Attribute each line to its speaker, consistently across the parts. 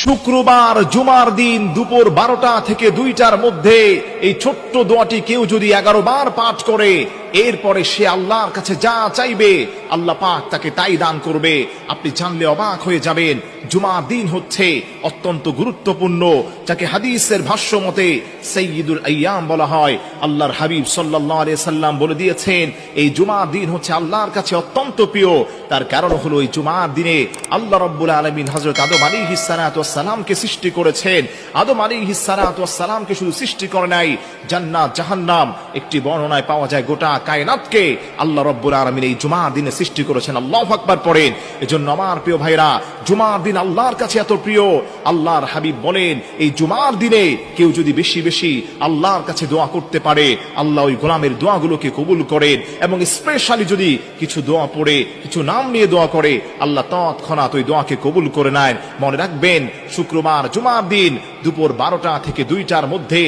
Speaker 1: শুক্রবার জুমার দিন দুপুর 12টা থেকে 2টার মধ্যে এই ছোট্ট দোয়াটি কেউ যদি 11 বার পাঠ করে, এরপরে সে আল্লাহর কাছে যা চাইবে আল্লাহ পাক তাকে তাই দান করবে। আপনি জানলে অবাক হয়ে যাবেন। জুমার দিন হচ্ছে অত্যন্ত গুরুত্বপূর্ণ, যাকে হাদিসের ভাষ্য মতে সাইয়্যিদুল আইয়াম বলা হয়। আল্লাহর হাবিব সাল্লাল্লাহু আলাইহি সাল্লাম বলে দিয়েছেন, এই জুমার দিন হচ্ছে আল্লাহর কাছে অত্যন্ত প্রিয়। তার কারণ হলো এই জুমার দিনে আল্লাহ রাব্বুল আলামিন হযরত আদম আলাইহিস সালাতু ওয়াস সালামকে সৃষ্টি করেছেন। আদম আলাইহিস সালাতু ওয়াস সালামকে শুধু সৃষ্টি করে নাই, জান্নাত জাহান্নাম, একটি বর্ণনায় পাওয়া যায় গোটা কায়নাতকে আল্লাহ রাব্বুল আলামিন এই জুমার দিনে সৃষ্টি করেছেন। আল্লাহু আকবার পড়েন। এজন্য আমার প্রিয় ভাইরা, জুমার দিন আল্লাহর কাছে এত প্রিয়। আল্লাহর হাবিব বলেন, এই জুমার দিনে কেউ যদি বেশি বেশি আল্লাহর কাছে দোয়া করতে পারে, আল্লাহ ওই গোলামের দোয়াগুলোকে কবুল করেন। এবং স্পেশালি যদি কিছু দোয়া পড়ে, কিছু নাম নিয়ে দোয়া করে, আল্লাহ তৎক্ষণাৎ ওই দোয়াকে কবুল করে নেন। মনে রাখবেন, শুক্রবার জুমার দিন দুপুর 12টা থেকে 2টার মধ্যে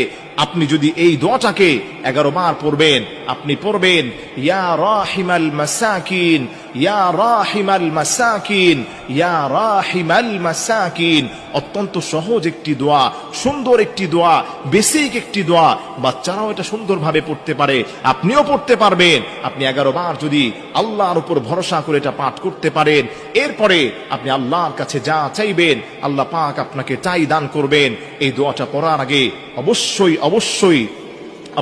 Speaker 1: আপনি যদি এই দোয়াটাকে 11 বার পড়বেন, আপনি পড়বেন, ইয়া রাহিমাল মাসাকিন, ইয়া রাহিমাল মাসাকিন, ইয়া রাহিমাল মাসাকিন। অত্যন্ত সহজ একটি দোয়া, সুন্দর একটি দোয়া, বেসিক একটি দোয়া। বাচ্চারাও এটা সুন্দরভাবে পড়তে পারে, আপনিও পড়তে পারবেন। আপনি 11 বার যদি আল্লাহর উপর ভরসা করে এটা পাঠ করতে পারেন, এরপরে আপনি আল্লাহর কাছে যা চাইবেন আল্লাহ পাক আপনাকে তাই দান করবেন। এই দোয়াটা পড়ার আগে অবশ্যই অবশ্যই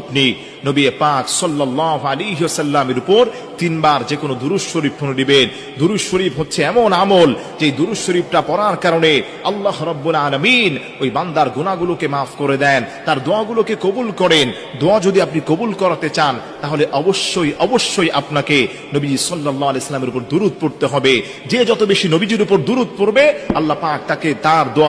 Speaker 1: আপনি নবী পাক সাল্লাল্লাহু আলাইহি ওয়াসাল্লামের উপর 3 বার যে কোনো দুরূদ শরীফ পড়িবেন। দুরূদ শরীফ হচ্ছে এমন আমল, যে দুরূদ শরীফটা পড়ার কারণে আল্লাহ রাব্বুল আলামিন ওই বান্দার গুনাহগুলোকে মাফ করে দেন, তার দোয়াগুলোকে কবুল করেন। দোয়া যদি আপনি কবুল করাতে চান, তাহলে অবশ্যই অবশ্যই আপনাকে নবী সাল্লাল্লাহু আলাইহি ওয়াসাল্লামের উপর দুরূদ পড়তে হবে। যে যত বেশি নবীজির উপর দুরূদ পড়বে, আল্লাহ পাক তাকে তার দোয়া